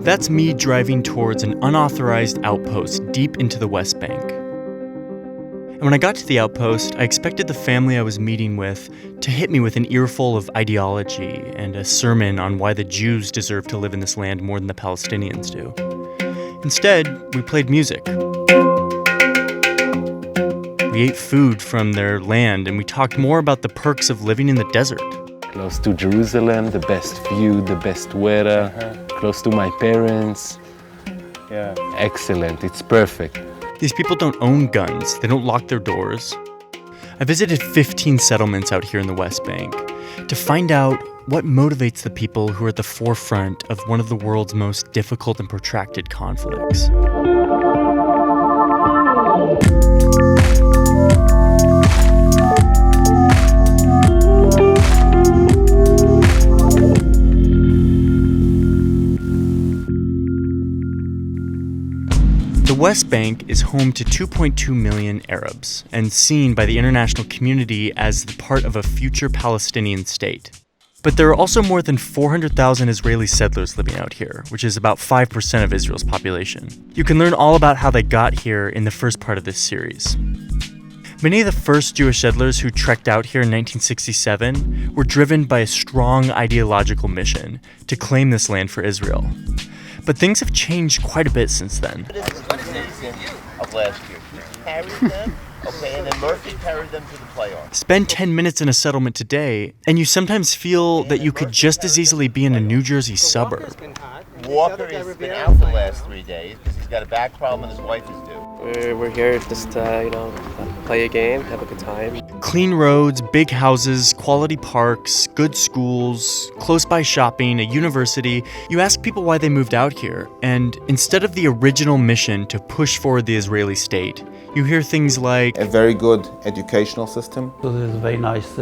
That's me driving towards an unauthorized outpost deep into the West Bank. And when I got to the outpost, I expected the family I was meeting with to hit me with an earful of ideology and a sermon on why the Jews deserve to live in this land more than the Palestinians do. Instead, we played music. We ate food from their land, and we talked more about the perks of living in the desert. Close to Jerusalem, the best view, the best weather, close to my parents. Yeah. Excellent, it's perfect. These people don't own guns, they don't lock their doors. I visited 15 settlements out here in the West Bank to find out what motivates the people who are at the forefront of one of the world's most difficult and protracted conflicts. The West Bank is home to 2.2 million Arabs and seen by the international community as the part of a future Palestinian state. But there are also more than 400,000 Israeli settlers living out here, which is about 5% of Israel's population. You can learn all about how they got here in the first part of this series. Many of the first Jewish settlers who trekked out here in 1967 were driven by a strong ideological mission to claim this land for Israel. But things have changed quite a bit since then. Of last year. Carried them, okay, and then Murphy carried them to the playoffs. Spend 10 minutes in a settlement today, and you sometimes feel that you could just as easily be in a New Jersey suburb. Walker has been out the last 3 days because he's got a back problem and his wife is due. We're here just to, play a game, have a good time. Clean roads, big houses, quality parks, good schools, close by shopping, a university. You ask people why they moved out here, and instead of the original mission to push forward the Israeli state, you hear things like a very good educational system. So there's a very nice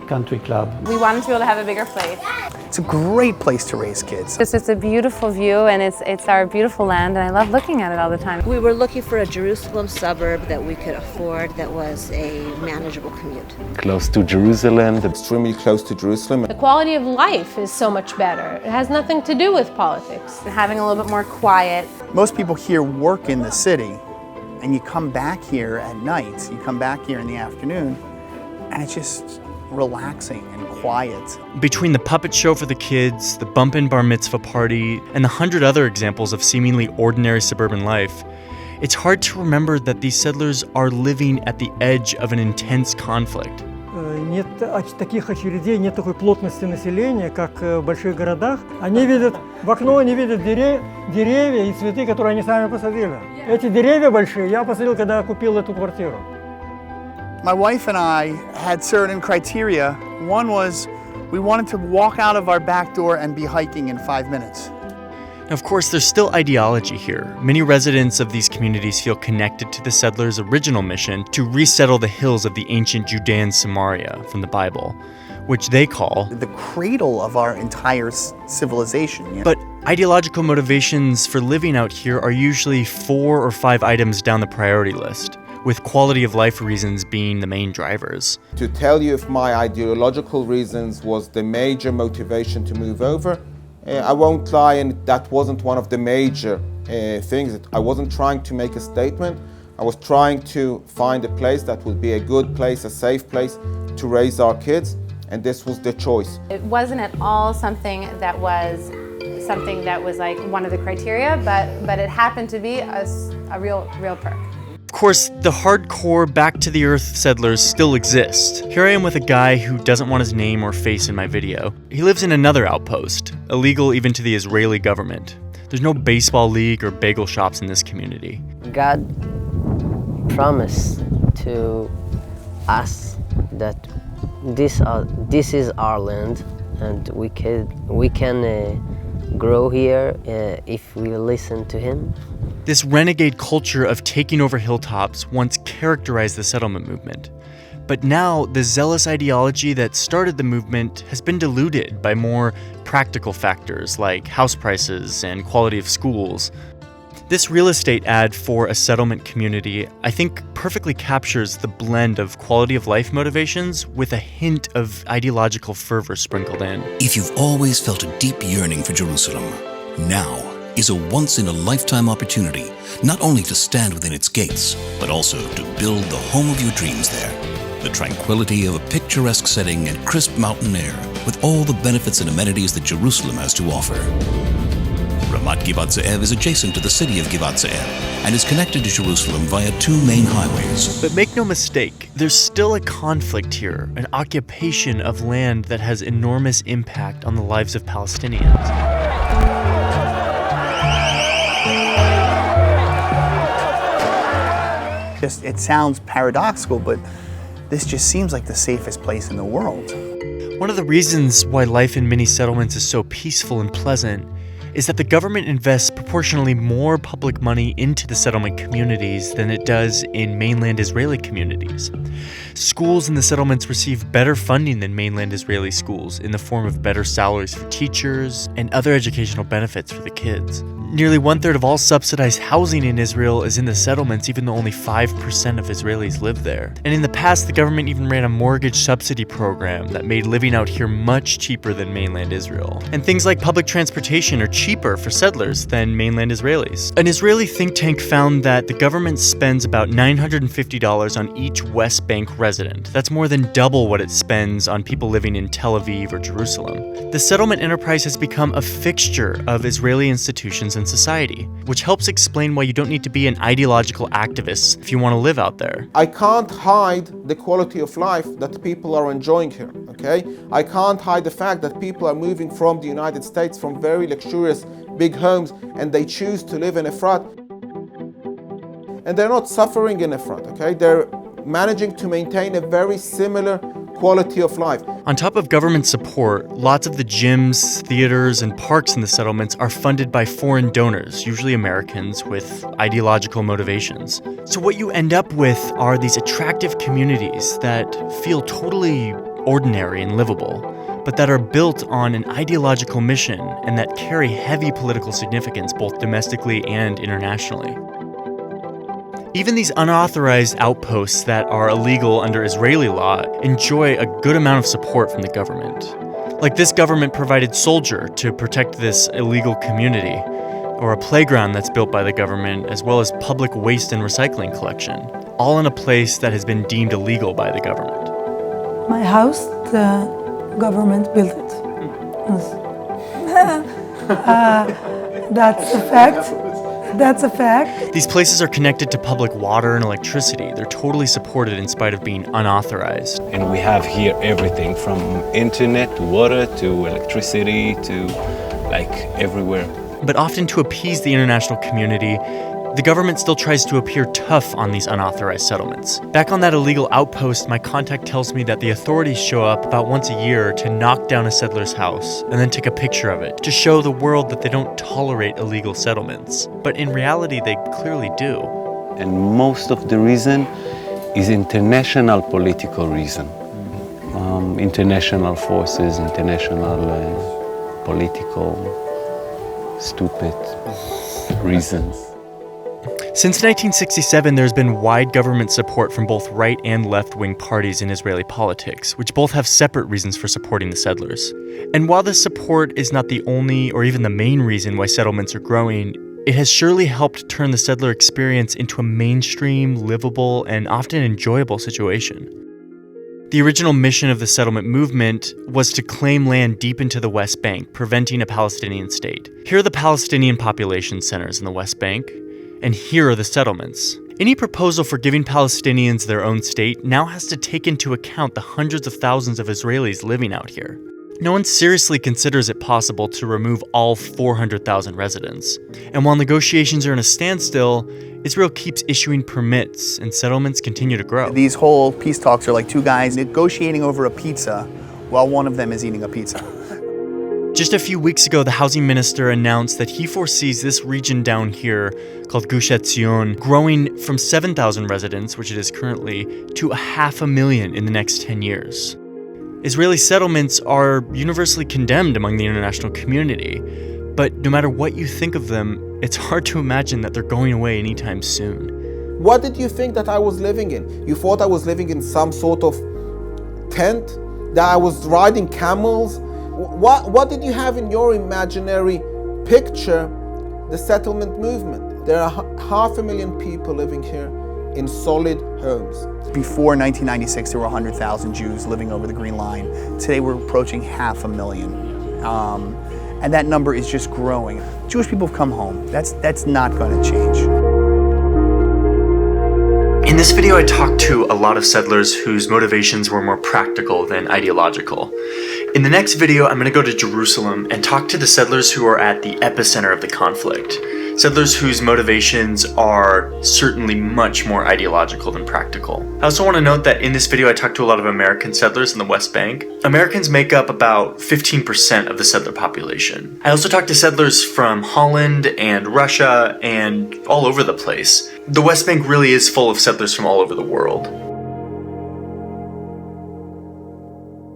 country club. We wanted to be able to have a bigger place. It's a great place to raise kids. It's a beautiful view, and it's our beautiful land, and I love looking at it all the time. We were looking for a Jerusalem suburb that we could afford, that was a manageable commute. Close to Jerusalem, Extremely close to Jerusalem. The quality of life is so much better. It has nothing to do with politics. Having a little bit more quiet. Most people here work in the city, and you come back here at night, you come back here in the afternoon, and it's just relaxing and quiet. Between the puppet show for the kids, the bump-in bar mitzvah party, and the 100 other examples of seemingly ordinary suburban life, it's hard to remember that these settlers are living at the edge of an intense conflict. Нет таких очередей, нет такой плотности населения, как в больших городах. Они видят в окно, они видят деревья и цветы, которые они сами посадили. Эти деревья большие я посадил, когда купил эту квартиру. My wife and I had certain criteria. One was we wanted to walk out of our back door and be hiking in 5 minutes. Now, of course, there's still ideology here. Many residents of these communities feel connected to the settlers' original mission to resettle the hills of the ancient Judean Samaria from the Bible, which they call the cradle of our entire civilization. Yeah? But ideological motivations for living out here are usually 4 or 5 items down the priority list, with quality of life reasons being the main drivers. To tell you if my ideological reasons was the major motivation to move over, I won't lie, and that wasn't one of the major things. I wasn't trying to make a statement. I was trying to find a place that would be a good place, a safe place to raise our kids, and this was the choice. It wasn't at all something that was like one of the criteria, but it happened to be a real perk. Of course, the hardcore back-to-the-earth settlers still exist. Here I am with a guy who doesn't want his name or face in my video. He lives in another outpost, illegal even to the Israeli government. There's no baseball league or bagel shops in this community. God promised to us that this is our land, and we can grow here if we listen to Him. This renegade culture of taking over hilltops once characterized the settlement movement. But now, the zealous ideology that started the movement has been diluted by more practical factors like house prices and quality of schools. This real estate ad for a settlement community, I think, perfectly captures the blend of quality of life motivations with a hint of ideological fervor sprinkled in. If you've always felt a deep yearning for Jerusalem, Now is a once-in-a-lifetime opportunity, not only to stand within its gates, but also to build the home of your dreams there. The tranquility of a picturesque setting and crisp mountain air, with all the benefits and amenities that Jerusalem has to offer. Ramat Givat Ze'ev is adjacent to the city of Givat Ze'ev and is connected to Jerusalem via two main highways. But make no mistake, there's still a conflict here, an occupation of land that has enormous impact on the lives of Palestinians. It sounds paradoxical, but this just seems like the safest place in the world. One of the reasons why life in many settlements is so peaceful and pleasant is that the government invests proportionally more public money into the settlement communities than it does in mainland Israeli communities. Schools in the settlements receive better funding than mainland Israeli schools in the form of better salaries for teachers and other educational benefits for the kids. Nearly 1/3 of all subsidized housing in Israel is in the settlements, even though only 5% of Israelis live there. And in the past, the government even ran a mortgage subsidy program that made living out here much cheaper than mainland Israel. And things like public transportation are cheaper for settlers than mainland Israelis. An Israeli think tank found that the government spends about $950 on each West Bank resident. That's more than double what it spends on people living in Tel Aviv or Jerusalem. The settlement enterprise has become a fixture of Israeli institutions and society, which helps explain why you don't need to be an ideological activist if you want to live out there. I can't hide the quality of life that people are enjoying here, okay? I can't hide the fact that people are moving from the United States from very luxurious big homes and they choose to live in Efrat. And they're not suffering in Efrat, okay? They're managing to maintain a very similar quality of life. On top of government support, lots of the gyms, theaters, and parks in the settlements are funded by foreign donors, usually Americans, with ideological motivations. So what you end up with are these attractive communities that feel totally ordinary and livable, but that are built on an ideological mission and that carry heavy political significance both domestically and internationally. Even these unauthorized outposts that are illegal under Israeli law enjoy a good amount of support from the government. Like this government-provided soldier to protect this illegal community, or a playground that's built by the government, as well as public waste and recycling collection, all in a place that has been deemed illegal by the government. My house, the government built it. That's a fact. That's a fact. These places are connected to public water and electricity. They're totally supported in spite of being unauthorized. And we have here everything from internet to water to electricity to like everywhere. But often to appease the international community, the government still tries to appear tough on these unauthorized settlements. Back on that illegal outpost, my contact tells me that the authorities show up about once a year to knock down a settler's house and then take a picture of it to show the world that they don't tolerate illegal settlements. But in reality, they clearly do. And most of the reason is international political reason. International forces, international political stupid reasons. Since 1967, there's been wide government support from both right and left-wing parties in Israeli politics, which both have separate reasons for supporting the settlers. And while this support is not the only or even the main reason why settlements are growing, it has surely helped turn the settler experience into a mainstream, livable, and often enjoyable situation. The original mission of the settlement movement was to claim land deep into the West Bank, preventing a Palestinian state. Here are the Palestinian population centers in the West Bank, and here are the settlements. Any proposal for giving Palestinians their own state now has to take into account the hundreds of thousands of Israelis living out here. No one seriously considers it possible to remove all 400,000 residents. And while negotiations are in a standstill, Israel keeps issuing permits and settlements continue to grow. These whole peace talks are like two guys negotiating over a pizza while one of them is eating a pizza. Just a few weeks ago, the housing minister announced that he foresees this region down here, called Gush Etzion, growing from 7,000 residents, which it is currently, to 500,000 in the next 10 years. Israeli settlements are universally condemned among the international community, but no matter what you think of them, it's hard to imagine that they're going away anytime soon. What did you think that I was living in? You thought I was living in some sort of tent? That I was riding camels? What did you have in your imaginary picture the settlement movement. There are 500,000 people living here in solid homes. Before 1996, there were 100,000 Jews living over the Green Line. Today, we're approaching 500,000. And that number is just growing. Jewish people have come home. That's not going to change. In this video, I talked to a lot of settlers whose motivations were more practical than ideological. In the next video, I'm going to go to Jerusalem and talk to the settlers who are at the epicenter of the conflict. Settlers whose motivations are certainly much more ideological than practical. I also want to note that in this video I talked to a lot of American settlers in the West Bank. Americans make up about 15% of the settler population. I also talked to settlers from Holland and Russia and all over the place. The West Bank really is full of settlers from all over the world.